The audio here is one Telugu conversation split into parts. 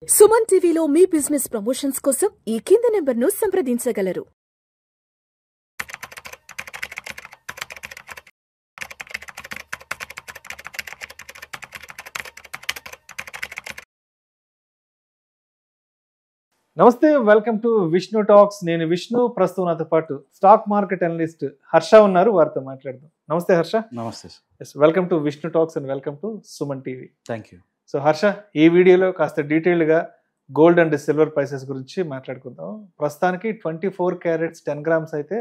సుమన్ టీవీలో మీ బిజినెస్ ప్రమోషన్స్ కోసం ఈ కింది నెంబర్ను సంప్రదించగలరు. నమస్తే, వెల్కమ్ టు విష్ణు టాక్స్. నేను విష్ణు. ప్రస్తుతం నాతో పాటు స్టాక్ మార్కెట్ అనలిస్ట్ హర్ష ఉన్నారు. వారితో మాట్లాడదాం. నమస్తే హర్ష. నమస్తే. Welcome to Vishnu talks and welcome to Suman TV. Thank you. So Harsha, ఈ వీడియోలో కాస్త డీటెయిల్డ్గా గోల్డ్ అండ్ సిల్వర్ ప్రైసెస్ గురించి మాట్లాడుకుందాం. ప్రస్తుతానికి 24 క్యారెట్స్ 10 గ్రామ్స్ అయితే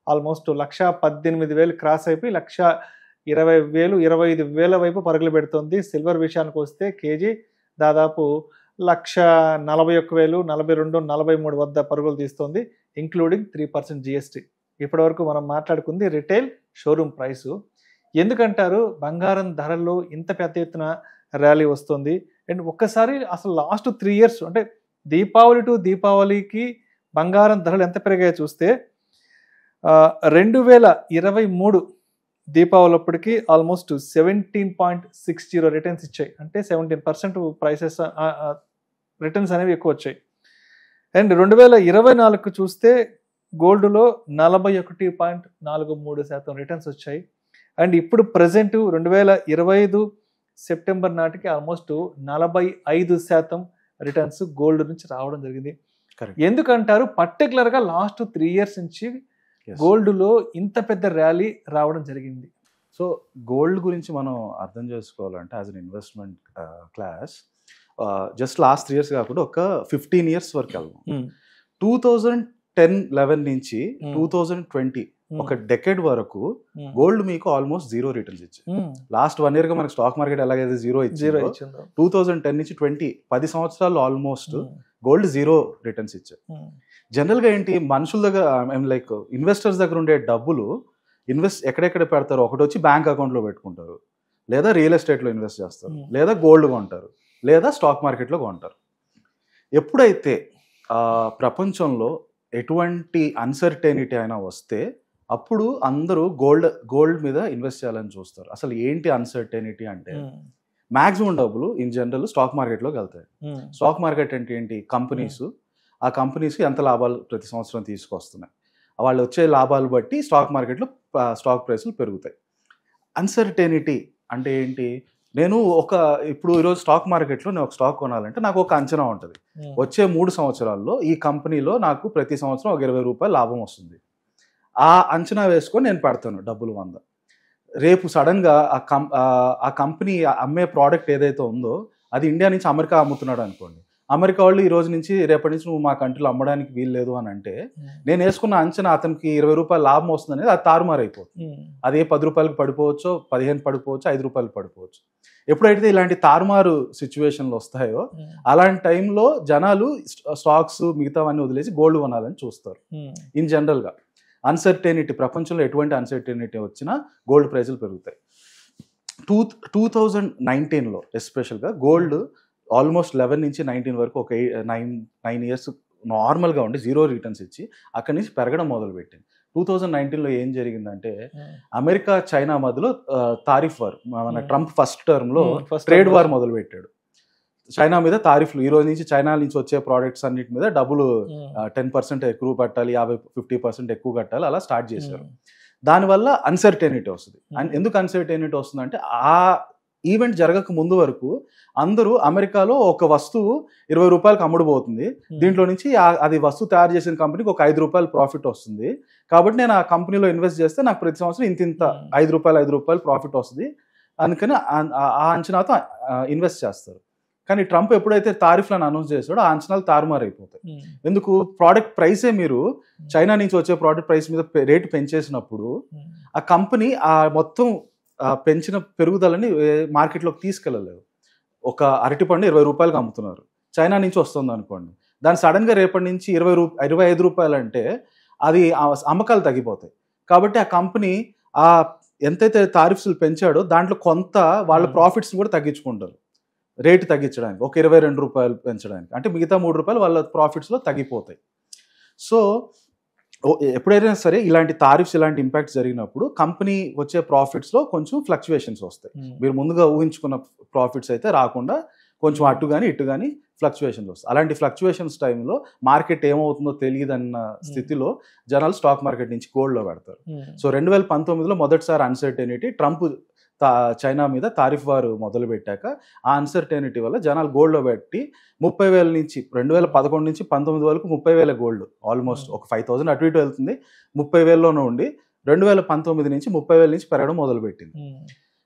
ఆల్మోస్ట్ 1,18,000 క్రాస్ అయిపోయి 1,20,000 25,000 వైపు పరుగులు పెడుతుంది. సిల్వర్ విషయానికి వస్తే కేజీ దాదాపు 1,41,000 42 43 వద్ద పరుగులు తీస్తుంది, ఇంక్లూడింగ్ 3% జిఎస్టీ. ఇప్పటివరకు మనం మాట్లాడుకుంది రిటైల్ షోరూమ్ ప్రైసు. ఎందుకంటారు బంగారం ధరల్లో ఇంత పెద్ద ఎత్తున ర్యాలీ వస్తుంది? అండ్ ఒక్కసారి అసలు లాస్ట్ 3 ఇయర్స్ అంటే దీపావళి టు దీపావళికి బంగారం ధరలు ఎంత పెరిగాయో చూస్తే 2023 దీపావళి అప్పటికి ఆల్మోస్ట్ 17.60 రిటర్న్స్ ఇచ్చాయి. అంటే 17% ప్రైసెస్ రిటర్న్స్ అనేవి ఎక్కువ వచ్చాయి. అండ్ 2024 చూస్తే గోల్డ్లో 41.43% రిటర్న్స్ వచ్చాయి. అండ్ ఇప్పుడు ప్రజెంట్ 2025 సెప్టెంబర్ నాటికి ఆల్మోస్ట్ 45% రిటర్న్స్ గోల్డ్ నుంచి రావడం జరిగింది. ఎందుకంటారు పర్టికులర్గా లాస్ట్ 3 ఇయర్స్ నుంచి గోల్డ్లో ఇంత పెద్ద ర్యాలీ రావడం జరిగింది? సో గోల్డ్ గురించి మనం అర్థం చేసుకోవాలంటే as an investment class just last 3 years కాకుండా ఒక 15 ఇయర్స్ వరకు వెళ్దాం. 2010-11 నుంచి 2020 ఒక డెకెడ్ వరకు గోల్డ్ మీకు ఆల్మోస్ట్ 0 రిటర్న్స్ ఇచ్చింది. లాస్ట్ 1 ఇయర్ గా మనకి స్టాక్ మార్కెట్ ఎలాగైతే 0 ఇచ్చిందో 2010 నుంచి 10 సంవత్సరాలు ఆల్మోస్ట్ గోల్డ్ 0 రిటర్న్స్ ఇచ్చాయి. జనరల్ గా ఏంటి, మనుషుల దగ్గర లైక్ ఇన్వెస్టర్స్ దగ్గర ఉండే డబ్బులు ఎక్కడెక్కడ పెడతారు? ఒకటి వచ్చి బ్యాంక్ అకౌంట్ లో పెట్టుకుంటారు, లేదా రియల్ ఎస్టేట్ లో ఇన్వెస్ట్ చేస్తారు, లేదా గోల్డ్ కొంటారు, లేదా స్టాక్ మార్కెట్ లో కొంటారు. ఎప్పుడైతే ప్రపంచంలో ఎటువంటి అన్సర్టెనిటీ అయినా వస్తే అప్పుడు అందరూ గోల్డ్ మీద ఇన్వెస్ట్ చేయాలని చూస్తారు. అసలు ఏంటి అన్సర్టెనిటీ అంటే, మాక్సిమం డబ్బులు ఇన్ జనరల్ స్టాక్ మార్కెట్లోకి వెళ్తాయి. స్టాక్ మార్కెట్ అంటే ఏంటి? కంపెనీస్, ఆ కంపెనీస్ ఎంత లాభాలు ప్రతి సంవత్సరం తీసుకొస్తున్నాయి, వాళ్ళు వచ్చే లాభాలు బట్టి స్టాక్ మార్కెట్లో స్టాక్ ప్రైస్లు పెరుగుతాయి. అన్సర్టెనిటీ అంటే ఏంటి? ఇప్పుడు ఈరోజు స్టాక్ మార్కెట్లో నేను ఒక స్టాక్ కొనాలంటే నాకు ఒక అంచనా ఉంటుంది. వచ్చే 3 సంవత్సరాల్లో ఈ కంపెనీలో నాకు ప్రతి సంవత్సరం ఒక 20 రూపాయలు లాభం వస్తుంది. ఆ అంచనా వేసుకొని నేను పెడతాను డబ్బులు 100. రేపు సడన్గా ఆ కంపెనీ అమ్మే ప్రోడక్ట్ ఏదైతే ఉందో అది ఇండియా నుంచి అమెరికా అమ్ముతున్నాడు అనుకోండి. అమెరికా వాళ్ళు ఈ రోజు నుంచి రేపటి నుంచి నువ్వు మా కంట్రీలో అమ్మడానికి వీలు లేదు అని అంటే నేను వేసుకున్న అంచనా అతనికి 20 రూపాయలు లాభం వస్తుంది అనేది అది తారుమారు అయిపోతుంది. అదే 10 రూపాయలకు పడిపోవచ్చు, 15 పడిపోవచ్చు, 5 రూపాయలు పడిపోవచ్చు. ఎప్పుడైతే ఇలాంటి తారుమారు సిచ్యువేషన్లు వస్తాయో అలాంటి టైంలో జనాలు స్టాక్స్ మిగతావన్నీ వదిలేసి గోల్డ్ కొనాలని చూస్తారు. ఇన్ జనరల్గా అన్సర్టెనిటీ, ప్రపంచంలో ఎటువంటి అన్సర్టెనిటీ వచ్చినా గోల్డ్ ప్రైజులు పెరుగుతాయి. 2019లో ఎస్పెషల్గా గోల్డ్ ఆల్మోస్ట్ 11 నుంచి 19 వరకు ఒక 9 ఇయర్స్ నార్మల్గా ఉండి 0 రిటర్న్స్ ఇచ్చి అక్కడి నుంచి పెరగడం మొదలుపెట్టింది. 2019లో ఏం జరిగిందంటే అమెరికా చైనా మధ్యలో తారిఫ్ వార్, మన ట్రంప్ ఫస్ట్ టర్మ్లో ట్రేడ్ వార్ మొదలుపెట్టాడు. చైనా మీద తారిఫ్లు, ఈ రోజు నుంచి చైనా నుంచి వచ్చే ప్రోడక్ట్స్ అన్నిటి మీద డబ్బులు 10% ఎక్కువ కట్టాలి, 50% ఎక్కువ కట్టాలి, అలా స్టార్ట్ చేశారు. దానివల్ల అన్సర్టెనిటీ వస్తుంది. ఎందుకు అన్సర్టెనిటీ వస్తుంది అంటే ఆ ఈవెంట్ జరగక ముందు వరకు అందరూ అమెరికాలో ఒక వస్తువు 20 రూపాయలకు అమ్ముడుపోతుంది, దీంట్లో నుంచి అది వస్తువు తయారు చేసిన కంపెనీకి ఒక 5 రూపాయలు ప్రాఫిట్ వస్తుంది, కాబట్టి నేను ఆ కంపెనీలో ఇన్వెస్ట్ చేస్తే నాకు ప్రతి సంవత్సరం ఇంత 5 రూపాయలు ప్రాఫిట్ వస్తుంది, అందుకని ఆ అంచనాతో ఇన్వెస్ట్ చేస్తారు. కానీ ట్రంప్ ఎప్పుడైతే తారిఫ్లను అనౌన్స్ చేశాడో ఆ అంచనాలు తారుమారైపోతాయి. ఎందుకు? ప్రోడక్ట్ ప్రైసే మీరు చైనా నుంచి వచ్చే ప్రోడక్ట్ ప్రైస్ మీద రేటు పెంచేసినప్పుడు ఆ కంపెనీ ఆ మొత్తం పెంచిన పెరుగుదలని మార్కెట్లోకి తీసుకెళ్ళలేదు. ఒక అరటిపండు 20 రూపాయలకు అమ్ముతున్నారు, చైనా నుంచి వస్తుంది అనుకోండి, దాని సడన్గా రేపటి నుంచి 25 రూపాయలు అంటే అది అమ్మకాలు తగ్గిపోతాయి. కాబట్టి ఆ కంపెనీ ఎంతైతే తారిఫ్స్లు పెంచాడో దాంట్లో కొంత వాళ్ళ ప్రాఫిట్స్ కూడా తగ్గించుకుంటారు, రేటు తగ్గించడానికి, ఒక 22 రూపాయలు పెంచడానికి. అంటే మిగతా 3 రూపాయలు వాళ్ళ ప్రాఫిట్స్లో తగ్గిపోతాయి. సో ఎప్పుడైనా సరే ఇలాంటి తారిఫ్స్, ఇలాంటి ఇంపాక్ట్ జరిగినప్పుడు కంపెనీ వచ్చే ప్రాఫిట్స్లో కొంచెం ఫ్లక్చువేషన్స్ వస్తాయి. మీరు ముందుగా ఊహించుకున్న ప్రాఫిట్స్ అయితే రాకుండా కొంచెం అటు కానీ ఇటు కానీ ఫ్లక్చువేషన్స్ వస్తాయి. అలాంటి ఫ్లక్చువేషన్స్ టైంలో మార్కెట్ ఏమవుతుందో తెలియదన్న స్థితిలో జనాలు స్టాక్ మార్కెట్ నుంచి గోల్డ్లో పెడతారు. సో 2019లో మొదటిసారి అన్సర్టెనిటీ, ట్రంప్ చైనా మీద తారిఫ్ వారు మొదలు పెట్టాక ఆ అన్సర్టెనిటీ వల్ల జనాలు గోల్డ్లో పెట్టి 30,000 నుంచి 2011 నుంచి 19 వరకు 30,000 గోల్డ్, ఆల్మోస్ట్ ఒక 5,000 అటు ఇటు వెళ్తుంది, 30,000లోనే ఉండి 2019 నుంచి 30,000 నుంచి పెరగడం మొదలుపెట్టింది.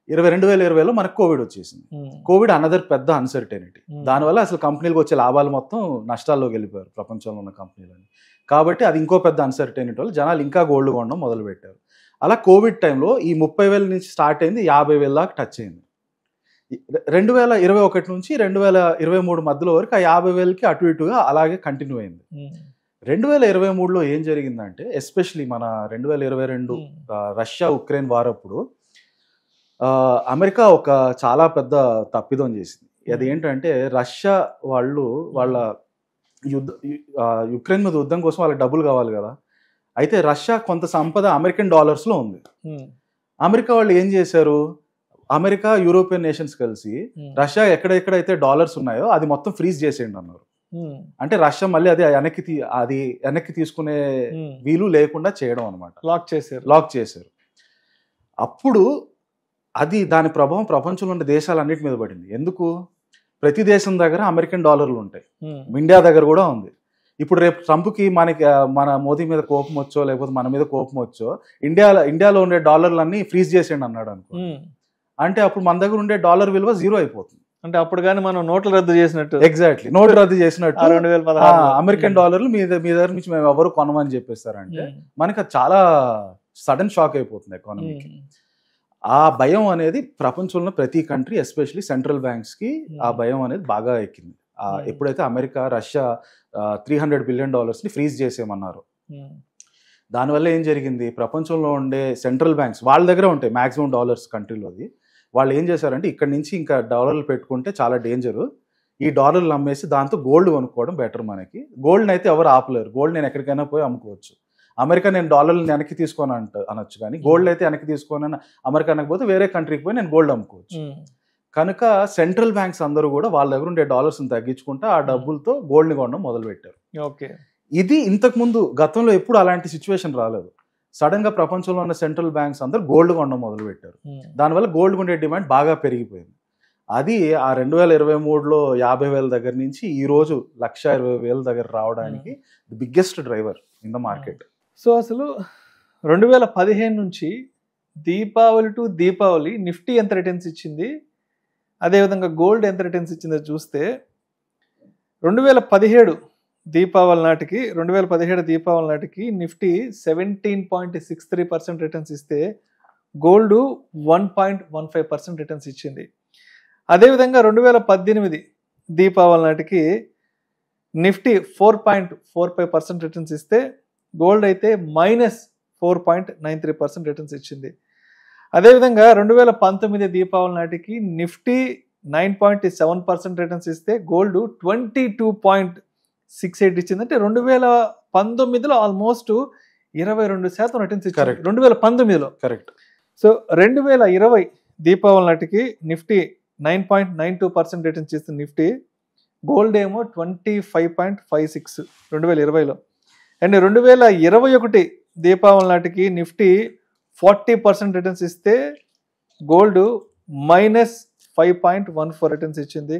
2020లో మనకు కోవిడ్ వచ్చేసింది. కోవిడ్ అనదర్ పెద్ద అన్సర్టెనిటీ. దానివల్ల అసలు కంపెనీలకు వచ్చే లాభాలు మొత్తం నష్టాల్లోకి వెళ్ళిపోయారు ప్రపంచంలో ఉన్న కంపెనీలని. కాబట్టి అది ఇంకో పెద్ద అన్సర్టెనిటీ వల్ల జనాలు ఇంకా గోల్డ్ కొనడం మొదలుపెట్టారు. అలా కోవిడ్ టైంలో ఈ 30,000 నుంచి స్టార్ట్ అయింది, 50,000 దాకా టచ్ అయింది. 2021 నుంచి 2023 మధ్యలో వరకు ఆ 50,000కి అటు ఇటుగా అలాగే కంటిన్యూ అయింది. 2023లో ఏం జరిగిందంటే, ఎస్పెషలీ మన 2022 రష్యా ఉక్రెయిన్ వార్ అప్పుడు అమెరికా ఒక చాలా పెద్ద తప్పిదం చేసింది. అది ఏంటంటే, రష్యా వాళ్ళ యుక్రెయిన్ మీద యుద్ధం కోసం వాళ్ళకి డబ్బులు కావాలి కదా. అయితే రష్యా కొంత సంపద అమెరికన్ డాలర్స్లో ఉంది. అమెరికా వాళ్ళు ఏం చేశారు, అమెరికా యూరోపియన్ నేషన్స్ కలిసి రష్యా ఎక్కడెక్కడైతే డాలర్స్ ఉన్నాయో అది మొత్తం ఫ్రీజ్ చేసేయండి అన్నారు. అంటే రష్యా మళ్ళీ అది వెనక్కి తీసుకునే వీలు లేకుండా చేయడం అనమాట. లాక్ చేశారు. అప్పుడు దాని ప్రభావం ప్రపంచంలో ఉన్న దేశాలన్నిటి మీద పడింది. ఎందుకు? ప్రతి దేశం దగ్గర అమెరికన్ డాలర్లు ఉంటాయి, ఇండియా దగ్గర కూడా ఉంది. ఇప్పుడు రేపు ట్రంప్కి మన మోదీ మీద కోపం వచ్చో లేకపోతే మన మీద కోపం వచ్చో ఇండియాలో ఉండే డాలర్లన్నీ ఫ్రీజ్ చేసేయండి అన్నాడు అనుకో. అంటే అప్పుడు మన దగ్గర ఉండే డాలర్ విలువ 0 అయిపోతుంది. అంటే అప్పుడు కానీ మనం నోట్లు రద్దు చేసినట్టు. ఎగ్జాక్ట్లీ, నోట్లు రద్దు చేసినట్టు అమెరికన్ డాలర్లు మీ దగ్గర నుంచి మేము ఎవరు కొనమని చెప్పేస్తారంటే మనకి చాలా సడన్ షాక్ అయిపోతుంది ఎకానమీకి. ఆ భయం అనేది ప్రపంచంలో ప్రతి కంట్రీ, ఎస్పెషలీ సెంట్రల్ బ్యాంక్స్ కి ఆ భయం అనేది బాగా ఎక్కింది. ఎప్పుడైతే అమెరికా రష్యా $300 బిలియన్ ని ఫ్రీజ్ చేసేయమన్నారు, దానివల్ల ఏం జరిగింది, ప్రపంచంలో ఉండే సెంట్రల్ బ్యాంక్స్ వాళ్ళ దగ్గర ఉంటాయి మాక్సిమం డాలర్స్ కంట్రీలోది. వాళ్ళు ఏం చేశారంటే, ఇక్కడ నుంచి ఇంకా డాలర్లు పెట్టుకుంటే చాలా డేంజరు, ఈ డాలర్లు అమ్మేసి దాంతో గోల్డ్ కొనుక్కోవడం బెటర్ మనకి. గోల్డ్ని అయితే ఎవరు ఆపలేరు, గోల్డ్ నేను ఎక్కడికైనా పోయి అమ్ముకోవచ్చు. అమెరికా నేను డాలర్లు వెనక్కి తీసుకొని అనొచ్చు, కానీ గోల్డ్ అయితే వెనక్కి తీసుకొని అమెరికా అనకపోతే వేరే కంట్రీకి పోయి నేను గోల్డ్ అమ్ముకోవచ్చు. కనుక సెంట్రల్ బ్యాంక్స్ అందరూ కూడా వాళ్ళ దగ్గర ఉండే డాలర్స్ని తగ్గించుకుంటే ఆ డబ్బులతో గోల్డ్ని కొనడం మొదలుపెట్టారు. ఇది ఇంతకుముందు గతంలో ఎప్పుడు అలాంటి సిచ్యువేషన్ రాలేదు. సడన్ గా ప్రపంచంలో ఉన్న సెంట్రల్ బ్యాంక్స్ అందరూ గోల్డ్ కొనడం మొదలుపెట్టారు. దానివల్ల గోల్డ్ ఉండే డిమాండ్ బాగా పెరిగిపోయింది. అది ఆ 2023లో 50,000 దగ్గర నుంచి ఈ రోజు 120,000 దగ్గర రావడానికి the biggest driver in the market. So అసలు 2015 నుంచి దీపావళి టు దీపావళి నిఫ్టీ ఎంత రిటర్న్స్ ఇచ్చింది, అదేవిధంగా గోల్డ్ ఎంత రిటర్న్స్ ఇచ్చిందో చూస్తే 2017 దీపావళి నాటికి నిఫ్టీ 17.63% రిటర్న్స్ ఇస్తే గోల్డ్ 1.15% రిటర్న్స్ ఇచ్చింది. అదేవిధంగా 2018 దీపావళి నాటికి నిఫ్టీ 4.45% రిటర్న్స్ ఇస్తే గోల్డ్ అయితే -4.93% రిటర్న్స్ ఇచ్చింది. అదేవిధంగా 2019 దీపావళి నాటికి నిఫ్టీ 9.7% రిటర్న్స్ ఇస్తే గోల్డ్ 22.68 ఇచ్చింది. అంటే 2019లో ఆల్మోస్ట్ 22% రిటర్న్స్ ఇచ్చింది 2019లో. కరెక్ట్. సో 2020 దీపావళి నాటికి నిఫ్టీ 9.92% రిటర్న్స్ ఇస్తుంది నిఫ్టీ, గోల్డ్ ఏమో 25.56 2020లో. అండ్ 2021 దీపావళి నాటికి నిఫ్టీ 40% రిటర్న్స్ ఇస్తే గోల్డ్ -5.14 రిటర్న్స్ ఇచ్చింది.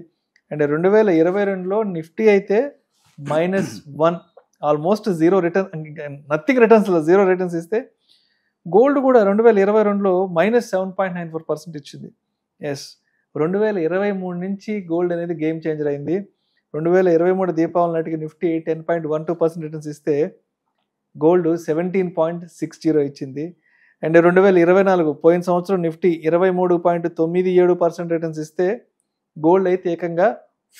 అండ్ 2022లో నిఫ్టీ అయితే -1, ఆల్మోస్ట్ 0 రిటర్న్, నథింగ్ రిటర్న్స్లో 0 రిటర్న్స్ ఇస్తే గోల్డ్ కూడా 2022లో -7.94% ఇచ్చింది. ఎస్, 2023 నుంచి గోల్డ్ అనేది గేమ్ చేంజర్ అయింది. 2023 దీపావళి నాటికి నిఫ్టీ 10.12% రిటర్న్స్ ఇస్తే గోల్డ్ 17.60 ఇచ్చింది. అండ్ 2024 పోయిన సంవత్సరం నిఫ్టీ 23.97% రిటర్న్స్ ఇస్తే గోల్డ్ అయితే ఏకంగా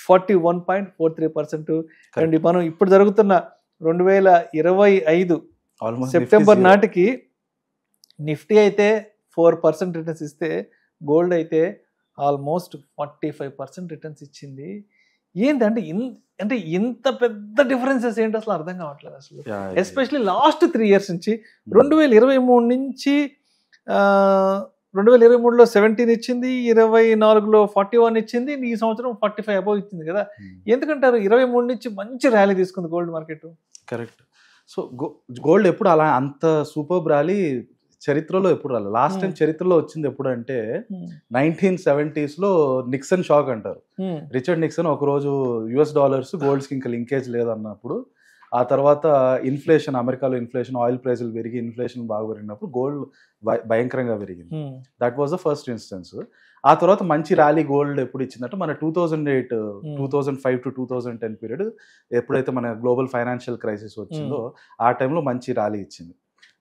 41.43%. అండ్ మనం ఇప్పుడు జరుగుతున్న 2025 సెప్టెంబర్ నాటికి నిఫ్టీ అయితే 4% రిటర్న్స్ ఇస్తే గోల్డ్ అయితే ఆల్మోస్ట్ 45% రిటర్న్స్ ఇచ్చింది. ఏంటంటే అంటే ఇంత పెద్ద డిఫరెన్సెస్ ఏంటి అసలు అర్థం కావట్లేదు అసలు. ఎస్పెషలీ లాస్ట్ 3 years నుంచి 2023 నుంచి 2023లో 17 ఇచ్చింది, 24లో 41 ఇచ్చింది, ఈ సంవత్సరం 45 అబౌవ్ ఇచ్చింది కదా. ఎందుకంటారు 23 నుంచి మంచి ర్యాలీ తీసుకుంది gold market? Correct. So gold ఎప్పుడు అలా అంత సూపర్ ర్యాలీ చరిత్రలో ఎప్పుడు రాలేదు. లాస్ట్ టైం చరిత్రలో వచ్చింది ఎప్పుడు అంటే 1970s నిక్సన్ షాక్ అంటారు. రిచర్డ్ నిక్సన్ ఒక రోజు $US గోల్డ్స్కి ఇంకా లింకేజ్ లేదన్నప్పుడు, ఆ తర్వాత ఇన్ఫ్లేషన్, అమెరికాలో ఇన్ఫ్లేషన్, ఆయిల్ ప్రైజులు పెరిగి ఇన్ఫ్లేషన్ బాగా పెరిగినప్పుడు గోల్డ్ భయంకరంగా పెరిగింది. That was the first instance. ఆ తర్వాత మంచి ర్యాలీ గోల్డ్ ఎప్పుడు ఇచ్చిందంటే మన 2008, 2005 to 2010 పీరియడ్, ఎప్పుడైతే మన గ్లోబల్ ఫైనాన్షియల్ క్రైసిస్ వచ్చిందో ఆ టైంలో మంచి ర్యాలీ ఇచ్చింది.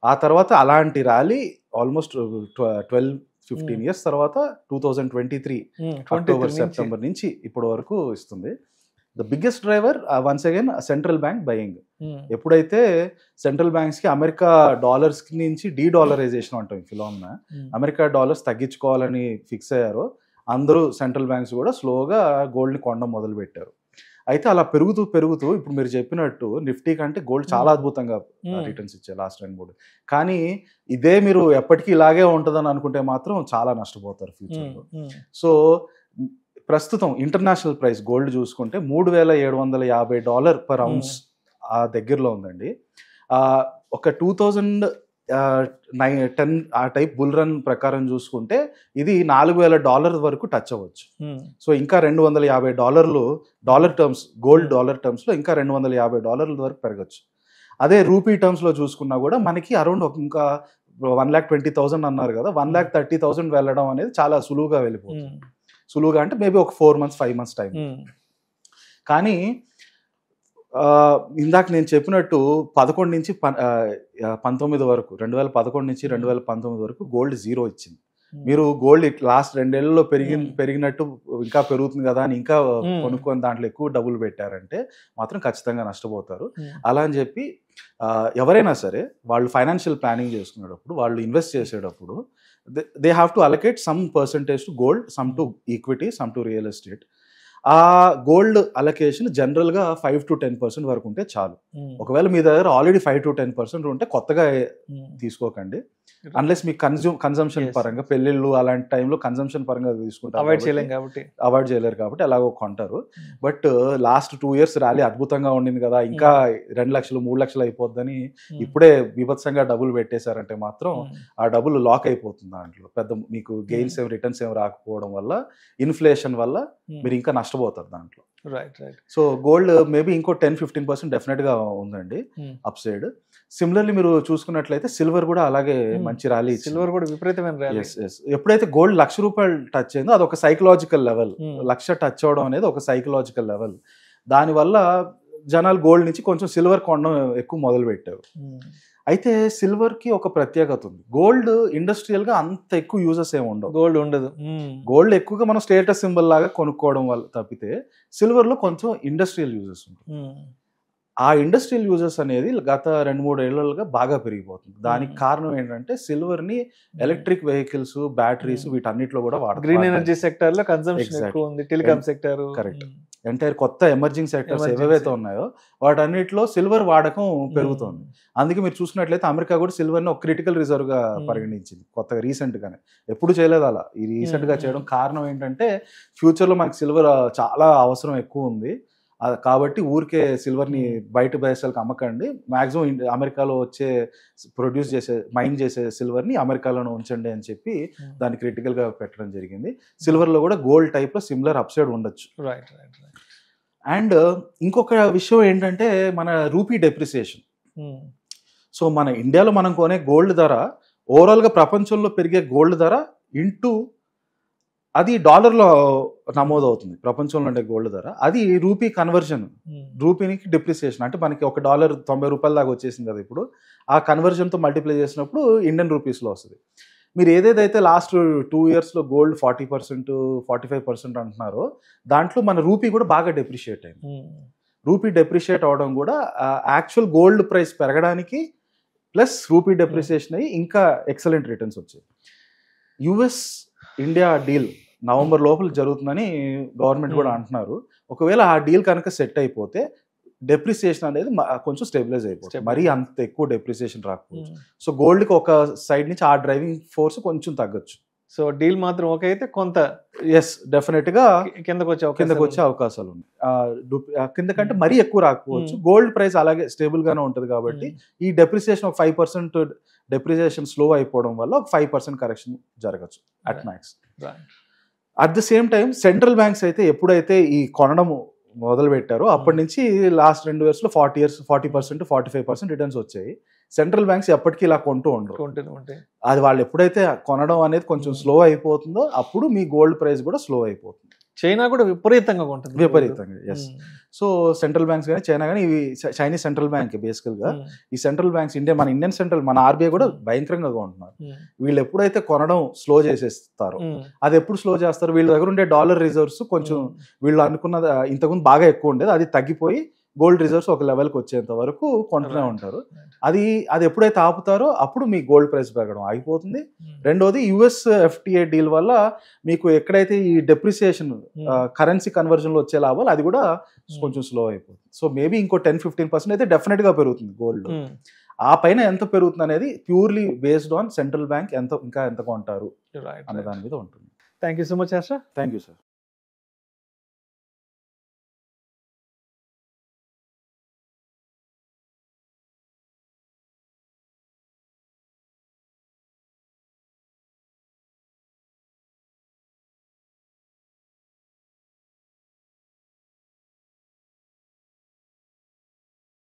ఆ తర్వాత అలాంటి ర్యాలీ ఆల్మోస్ట్ 12-15 ఇయర్స్ తర్వాత 2023 అక్టోబర్ సెప్టెంబర్ నుంచి ఇప్పటి వరకు ఇస్తుంది. The biggest driver once again central bank buying. ఎప్పుడైతే సెంట్రల్ బ్యాంక్స్ కి అమెరికా డాలర్స్ నుంచి డీడాలరైజేషన్ అంటాం ఫిలామినా, అమెరికా డాలర్స్ తగ్గించుకోవాలని ఫిక్స్ అయ్యారో అందరూ సెంట్రల్ బ్యాంక్స్ కూడా స్లోగా గోల్డ్ని కొనడం మొదలు పెట్టారు. అయితే అలా పెరుగుతూ ఇప్పుడు మీరు చెప్పినట్టు నిఫ్టీ కంటే గోల్డ్ చాలా అద్భుతంగా రిటర్న్స్ ఇచ్చాయి లాస్ట్ 2-3. కానీ ఇదే మీరు ఎప్పటికీ ఇలాగే ఉంటుందని అనుకుంటే మాత్రం చాలా నష్టపోతారు ఫ్యూచర్లో. సో ప్రస్తుతం ఇంటర్నేషనల్ ప్రైస్ గోల్డ్ చూసుకుంటే $3,750 పర్ ఔన్స్ ఆ దగ్గరలో ఉందండి. ఒక 2010 ఆ టైప్ బుల్ రన్ ప్రకారం చూసుకుంటే ఇది $4,000 వరకు టచ్ అవ్వచ్చు. సో ఇంకా $250 dollar terms, gold dollar terms లో ఇంకా $250 వరకు పెరగచ్చు. అదే రూపీ టర్మ్స్ లో చూసుకున్నా కూడా మనకి అరౌండ్ ఇంకా 1,20,000 అన్నారు కదా, 1,30,000 వెళ్ళడం అనేది చాలా సులువుగా వెళ్ళిపోతుంది. సులువుగా అంటే మేబీ ఒక 4 months 5 months టైం. కానీ ఇందాక నేను చెప్పినట్టు 11 నుంచి 19 వరకు, 2011 నుంచి 2019 వరకు గోల్డ్ 0 ఇచ్చింది. మీరు గోల్డ్ లాస్ట్ 2 ఏళ్లలో పెరిగినట్టు ఇంకా పెరుగుతుంది కదా అని ఇంకా కొనుక్కొని దాంట్లో ఎక్కువ డబ్బులు పెట్టారంటే మాత్రం ఖచ్చితంగా నష్టపోతారు. అలా అని చెప్పి ఎవరైనా సరే వాళ్ళు ఫైనాన్షియల్ ప్లానింగ్ చేసుకునేటప్పుడు, వాళ్ళు ఇన్వెస్ట్ చేసేటప్పుడు they have to allocate some percentage to gold, some to equity, some to real estate. ఆ గోల్డ్ అలొకేషన్ జనరల్ గా 5 to 10% వరకు ఉంటే చాలు. ఒకవేళ మీ దగ్గర ఆల్రెడీ 5 to 10% ఉంటే కొత్తగా తీసుకోకండి. అన్లెస్ మీకు కన్సంప్షన్ పరంగా పెళ్లిళ్ళు అలాంటి టైంలో కన్సంప్షన్ పరంగా తీసుకుంటారు, అవాయిడ్ చేయలేరు కాబట్టి అలాగో కొంటారు. బట్ లాస్ట్ 2 years ర్యాలీ అద్భుతంగా ఉండింది కదా, ఇంకా 2 లక్షలు 3 లక్షలు అయిపోద్దని ఇప్పుడే బీభత్సంగా డబ్బులు పెట్టేశారంటే మాత్రం ఆ డబ్బులు లాక్ అయిపోతుంది. దాంట్లో పెద్ద మీకు గెయిన్స్ రిటర్న్స్ ఏం రాకపోవడం వల్ల, ఇన్ఫ్లేషన్ వల్ల మీరు ఇంకా నష్టపోతారు దాంట్లో. సో గోల్డ్ మేబీ ఇంకో 10-15% డెఫినెట్ గా ఉందండి అప్ సైడ్. సిమిలర్లీ మీరు చూసుకున్నట్లయితే సిల్వర్ కూడా అలాగే మంచి ర్యాలీ, సిల్వర్ కూడా విపరీతమైన ర్యాలీ. ఎప్పుడైతే గోల్డ్ ₹1,00,000 టచ్ అయిందో అది ఒక సైకలాజికల్ లెవెల్. 1,00,000 టచ్ అవడం అనేది ఒక సైకలాజికల్ లెవెల్. దానివల్ల జనాలు గోల్డ్ నుంచి కొంచెం సిల్వర్ కొనడం ఎక్కువ మొదలు పెట్టారు. అయితే సిల్వర్ కి ఒక ప్రత్యేకత ఉంది. గోల్డ్ ఇండస్ట్రియల్ గా అంత ఎక్కువ యూజెస్ ఏమి ఉండవు. గోల్డ్ ఉండదు. గోల్డ్ ఎక్కువగా మనం స్టేటస్ సింబల్ లాగా కొనుక్కోవడం వల్ల తప్పితే సిల్వర్ లో కొంచెం ఇండస్ట్రియల్ యూజెస్ ఉంటాయి. ఆ ఇండస్ట్రియల్ యూజెస్ అనేది గత 2-3 ఏళ్లుగా బాగా పెరిగిపోతుంది. దానికి కారణం ఏంటంటే సిల్వర్ ని ఎలక్ట్రిక్ వెహికల్స్, బ్యాటరీస్ వీటన్నిటిలో కూడా వాడతారు. గ్రీన్ ఎనర్జీ సెక్టర్ లో కన్సంప్షన్ ఎక్కువ ఉంది. టెలికాం సెక్టర్, కరెక్ట్, ఎంటైర్ కొత్త ఎమర్జింగ్ సెక్టర్స్ ఏవైతే ఉన్నాయో వాటన్నిటిలో సిల్వర్ వాడకం పెరుగుతోంది. అందుకే మీరు చూసినట్లయితే అమెరికా కూడా సిల్వర్ ని ఒక క్రిటికల్ రిజర్వ్ గా పరిగణించింది కొత్తగా, రీసెంట్ గానే. ఎప్పుడు చేయలేదు అలా. ఈ రీసెంట్ గా చేయడం కారణం ఏంటంటే ఫ్యూచర్ లో మనకి సిల్వర్ చాలా అవసరం ఎక్కువ ఉంది కాబట్టి ఊరికే సిల్వర్ ని బయట దేశాలకు అమ్మకండి, మాక్సిమం అమెరికాలో ప్రొడ్యూస్ చేసే మైన్ చేసే సిల్వర్ ని అమెరికాలోనే ఉంచండి అని చెప్పి దాన్ని క్రిటికల్ గా పెట్టడం జరిగింది. సిల్వర్ లో కూడా గోల్డ్ టైప్ లో సిమిలర్ అప్సైడ్ ఉండొచ్చు. అండ్ ఇంకొక విషయం ఏంటంటే మన రూపీ డెప్రిసియేషన్. సో మన ఇండియాలో మనం కొనే గోల్డ్ ధర ఓవరాల్ గా ప్రపంచంలో పెరిగే గోల్డ్ ధర ఇంటూ అది డాలర్లో నమోదవుతుంది. ప్రపంచంలో ఉండే గోల్డ్ ధర అది రూపీ కన్వర్జన్, రూపీనికి డిప్రిసియేషన్. అంటే మనకి $1 90 దాకా వచ్చేసింది కదా ఇప్పుడు. ఆ కన్వర్జన్తో మల్టిప్లై చేసినప్పుడు ఇండియన్ రూపీస్లో వస్తుంది. మీరు ఏదేదైతే లాస్ట్ 2 yearsలో గోల్డ్ 40%, 45% అంటున్నారో దాంట్లో మన రూపీ కూడా బాగా డెప్రిషియేట్ అయింది. రూపీ డెప్రిషియేట్ అవడం కూడా యాక్చువల్ గోల్డ్ ప్రైస్ పెరగడానికి ప్లస్ రూపీ డెప్రిసియేషన్ అయ్యి ఇంకా ఎక్సలెంట్ రిటర్న్స్ వచ్చాయి. యుఎస్ ఇండియా డీల్ నవంబర్ లోపల జరుగుతుందని గవర్నమెంట్ కూడా అంటున్నారు. ఒకవేళ ఆ డీల్ కనుక సెట్ అయిపోతే డెప్రిసియేషన్ అనేది కొంచెం స్టెబిలైజ్ అయిపోతుంది, మరీ అంత ఎక్కువ డెప్రిసియేషన్ రాకపోవచ్చు. సో గోల్డ్కి ఒక సైడ్ నుంచి ఆ డ్రైవింగ్ ఫోర్స్ కొంచెం తగ్గొచ్చు. సో డీల్ మాత్రం ఓకే అయితే కొంత ఎస్ డెఫినెట్ గా కిందకు వచ్చే అవకాశాలు ఉన్నాయి. కిందకంటే మరీ ఎక్కువ రాకపోవచ్చు. గోల్డ్ ప్రైస్ అలాగే స్టేబుల్ గానే ఉంటది కాబట్టి ఈ డెప్రిసియేషన్ ఒక 5% డెప్రిసియేషన్ స్లో అయిపోవడం వల్ల ఒక 5% కరెక్షన్ జరగచ్చు at max. At the same time central banks అయితే ఎప్పుడైతే ఈ కొనడం మొదలు పెట్టారో అప్పటి నుంచి లాస్ట్ 2 years లో 40% 45% రిటర్న్స్ వచ్చాయి. సెంట్రల్ బ్యాంక్స్ ఎప్పటికీ ఇలా కొంటూ ఉండరు. అది వాళ్ళు ఎప్పుడైతే కొనడం అనేది కొంచెం స్లో అయిపోతుందో అప్పుడు మీ గోల్డ్ ప్రైస్ కూడా స్లో అయిపోతుంది. చైనా కూడా విపరీతంగా ఉంటుంది. విపరీతంగా ఎస్. సో సెంట్రల్ బ్యాంక్స్ కానీ చైనా కానీ ఇవి చైనీస్ సెంట్రల్ బ్యాంక్ బేసికల్ గా ఈ సెంట్రల్ బ్యాంక్స్ మన ఇండియన్ సెంట్రల్ మన ఆర్బీఐ కూడా భయంకరంగా ఉంటున్నారు. వీళ్ళు ఎప్పుడైతే కొనడం స్లో చేసేస్తారో అది ఎప్పుడు స్లో చేస్తారు, వీళ్ళ దగ్గర ఉండే డాలర్ రిజర్వ్స్ కొంచెం వీళ్ళు అనుకున్న ఇంతకుముందు బాగా ఎక్కువ ఉండేది, అది తగ్గిపోయి గోల్డ్ రిజర్వ్స్ ఒక లెవెల్కి వచ్చేంత వరకు కొంటూనే ఉంటారు. అది ఎప్పుడైతే ఆపుతారో అప్పుడు మీ గోల్డ్ ప్రైస్ పెరగడం ఆగిపోతుంది. రెండోది యుఎస్ ఎఫ్టీఏ డీల్ వల్ల మీకు ఎక్కడైతే ఈ డెప్రిసియేషన్ కరెన్సీ కన్వర్జన్ లో వచ్చే లాభాలు అది కూడా కొంచెం స్లో అయిపోతుంది. సో మేబీ ఇంకో 10-15% అయితే డెఫినెట్ గా పెరుగుతుంది గోల్డ్. ఆ పైన ఎంత పెరుగుతుంది అనేది purely based on central bank ఇంకా ఎంత కొంటారు అనే దాని మీద ఉంటుంది. Thank you so much Harsha. Thank you sir.